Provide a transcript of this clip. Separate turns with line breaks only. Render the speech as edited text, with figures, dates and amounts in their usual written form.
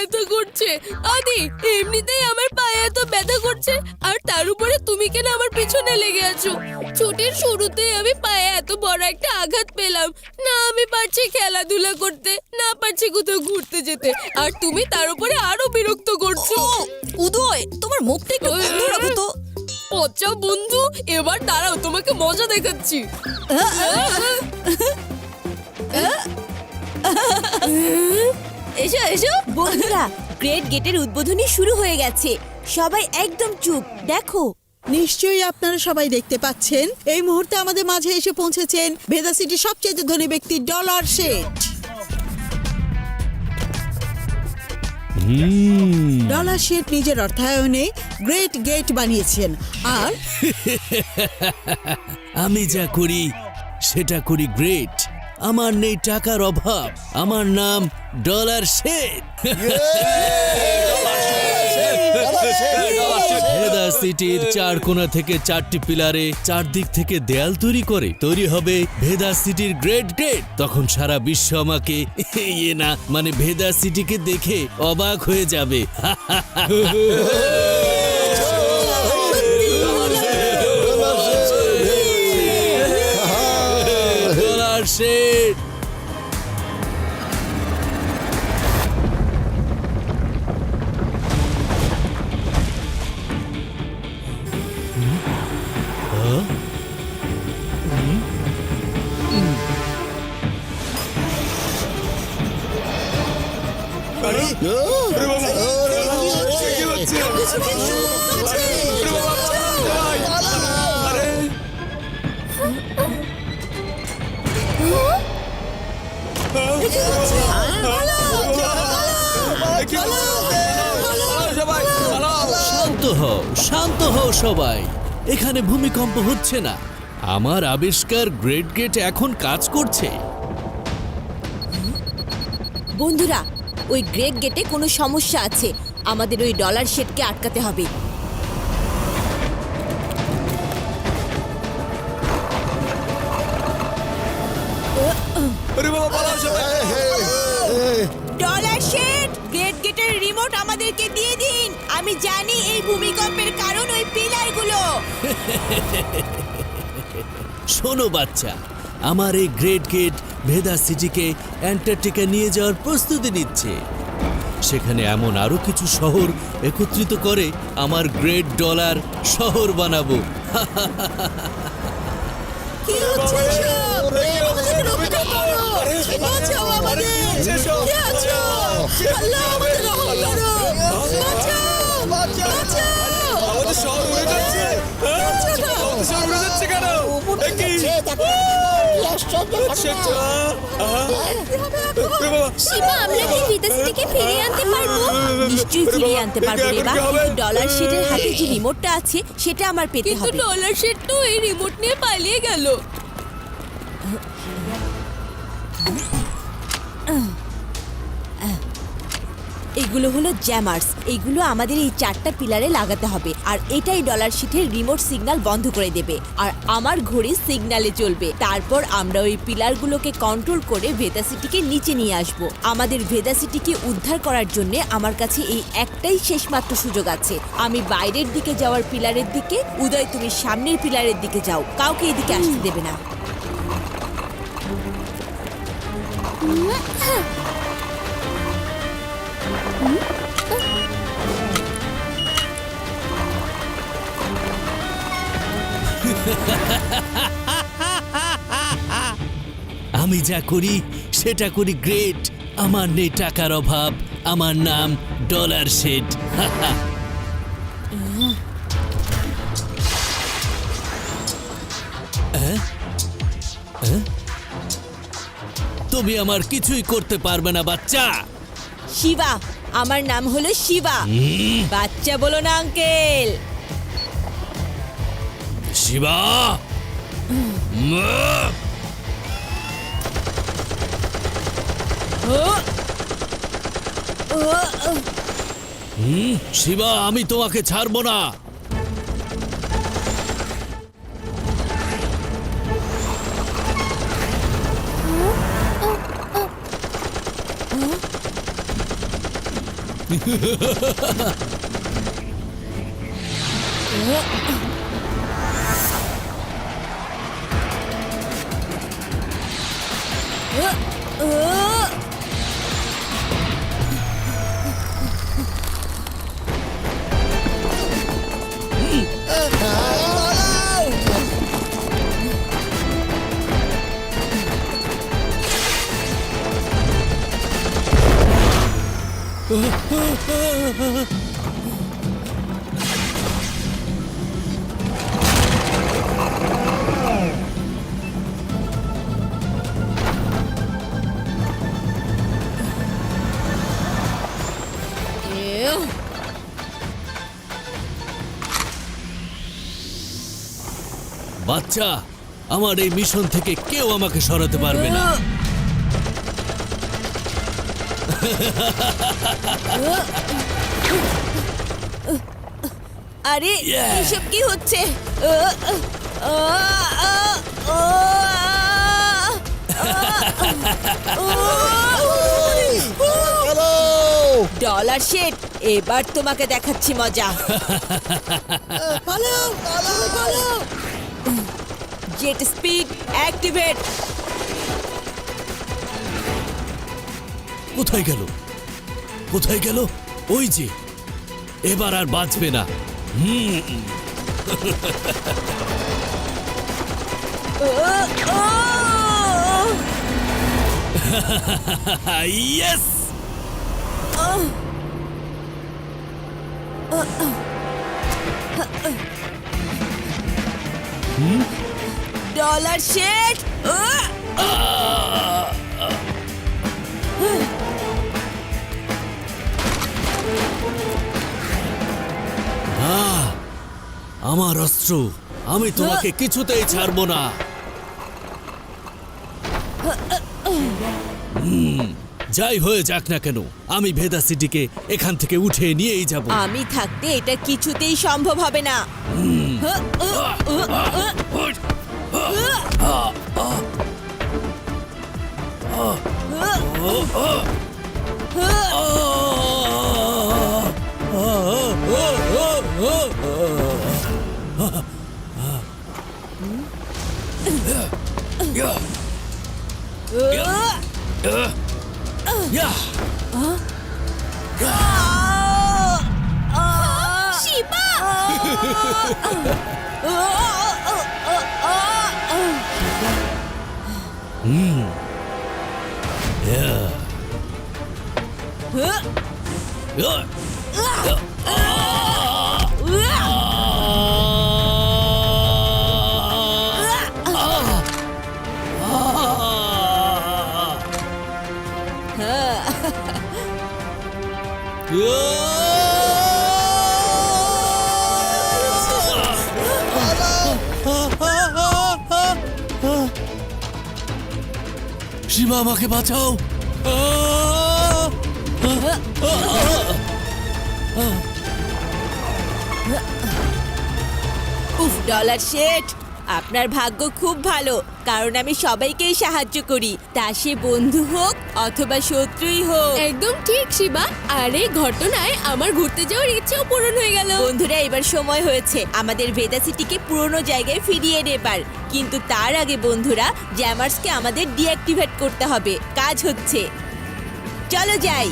ব্যথা করছে। আদি, এমনিতেই আমার পায়ে এত ব্যথা করছে, আর তার উপরে তুমি কেন আমার পিছনে লেগে আছো? ছুটির শুরুতেই আমি পায়ে এত বড় একটা আঘাত পেলাম। না আমি পারছি খেলাধুলা করতে, না পারছি কোথাও ঘুরতে যেতে, আর তুমি তার উপরে আরো বিরক্ত করছো।
উদয়, তোমার মুখটা একটু বন্ধ রাখো তো।
পচা বন্ধু, এবার দাঁড়াও, তোমাকে মজা দেখাচ্ছি।
এসো এসো বন্ধুরা, গ্রেট গেটের উদ্বোধনী শুরু হয়ে গেছে। সবাই একদম চুপ, দেখো।
নিশ্চয়ই আপনারা সবাই দেখতে পাচ্ছেন, এই মুহূর্তে আমাদের মাঝে এসে পৌঁছেছেন ভেদা সিটির সবচেয়ে ধনী ব্যক্তি ডলার শেঠ। ডলার শেঠ নিজের অর্থায়নে গ্রেট গেট বানিয়েছেন, আর
আমি যা করি সেটা করি গ্রেট। আমার নেই টাকার অভাব, আমার নাম ডলার শেঠ। ভেদা সিটির 4 কোণা থেকে 4টি পিলারে 4 দিক থেকে দেয়াল তৈরি হবে ভেদা সিটির গ্রেট গেট। তখন সারা বিশ্ব আমাকে মানে ভেদা সিটিকে দেখে অবাক হয়ে যাবে। ডলার শেঠ। শান্ত হও সবাই, এখানে ভূমিকম্প হচ্ছে না। আমার আবিষ্কার গ্রেট গেট এখন কাজ করছে।
বন্ধুরা, ওই গ্রেট গেটে কোনো সমস্যা আছে। আমাদের ওই ডলার শেঠকে আটকাতে হবে। ডলার শেঠ, গ্রেট গেটের রিমোট আমাদেরকে দিয়ে দিন। আমি জানি এই ভূমিকম্পের কারণ ওই পিলারগুলো।
শোনো বাচ্চা, আমার এই গ্রেট গেট ভেদা সিটিকে অ্যান্টার্কটিকা নিয়ে যাওয়ার প্রস্তুতি নিচ্ছে। সেখানে এমন আরো কিছু শহর একত্রিত করে আমার গ্রেট ডলার শহর বানাবো।
কি হচ্ছে এসব? আমাদের রক্ষা করো, বাঁচাও আমাদের। কে আছো? আল্লাহ, আমাদের রক্ষা করো, বাঁচাও, বাঁচাও।
আমাদের শহর উড়ে যাচ্ছে। আমাদের শহর উড়ে যাচ্ছে কেন?
শিবা, আমরা কি ভেদা সিটিকে ফিরিয়ে আনতে পারবো? নিশ্চয়ই ফিরিয়ে আনতে পারবো রে বা, কিন্তু ডলার শেঠের হাতে যে রিমোটটা আছে সেটা আমার পেতে
কিন্তু
হবে।
ডলার শেঠ তো এই রিমোট নিয়ে পালিয়ে গেল।
এগুলো হলো জ্যামার্স। এইগুলো আমাদের এই 4টা পিলারে লাগাতে হবে, আর এটাই ডলার শিটের রিমোট সিগন্যাল বন্ধ করে দেবে, আর আমার ঘড়ি সিগন্যালে চলবে। তারপর আমরা ওই পিলারগুলোকে কন্ট্রোল করে ভেদা সিটিকে নিচে নিয়ে আসব। আমাদের ভেদা সিটিকে উদ্ধার করার জন্য আমার কাছে এই একটাই শেষমাত্র সুযোগ আছে। আমি বাইরের দিকে যাওয়ার পিলারের দিকে, উদয় তুমি সামনের পিলারের দিকে যাও। কাউকে এদিকে আসতে দেবে না।
আমি যা করি সেটা করি গ্রেট। আমার নেই টাকার অভাব, আমার নাম ডলার শেঠ। তুমি আমার কিছুই করতে পারবে না বাচ্চা।
শিবা, আমার নাম হলো শিবা। বাচ্চা বলো না আঙ্কেল।
শিবা, শিবা, আমি তোমাকে ছাড়বো না।
এও,
বাচ্চা, আমার এই মিশন থেকে কেউ আমাকে সরাতে পারবে না।
আরে
Yeah!
এসব কি হচ্ছে? ডলার শেট, এবার তোমাকে দেখাচ্ছি মজা।
পালাও পালাও পালাও।
Jet speed activate.
কোথায় গেল? কোথায় গেল? ওই যে, এবার আর বাঁচবে না। ইয়েস!
ডলার শেট।
আমার অস্ত্র, আমি তোমাকে কিছুতেই ছাড়বো না। যাই হয়ে যাক না কেন, আমি ভেদা সিটিকে এখান থেকে উঠে নিয়েই যাব।
আমি থাকতে এটা কিছুতেই সম্ভব হবে না। শিবা!
শিবা, আমাকে বাঁচাও।
উফ, ডলার শেট, আপনার ভাগ্য খুব ভালো, কারণ আমি সবাইকেই সাহায্য করি, তা সে বন্ধু হোক অথবা শত্রুই হোক।
একদম ঠিক শিবা। আর এই ঘটনায় আমার ঘুরতে যাওয়ার ইচ্ছেও পূরণ হয়ে গেল।
বন্ধুরা, এবার সময় হয়েছে আমাদের ভেদা সিটিকে পুরনো জায়গায় ফিরিয়ে নেবার, কিন্তু তার আগে বন্ধুরা, জ্যামার্সকে আমাদের ডিঅ্যাক্টিভেট করতে হবে। কাজ হচ্ছে, চলো যাই।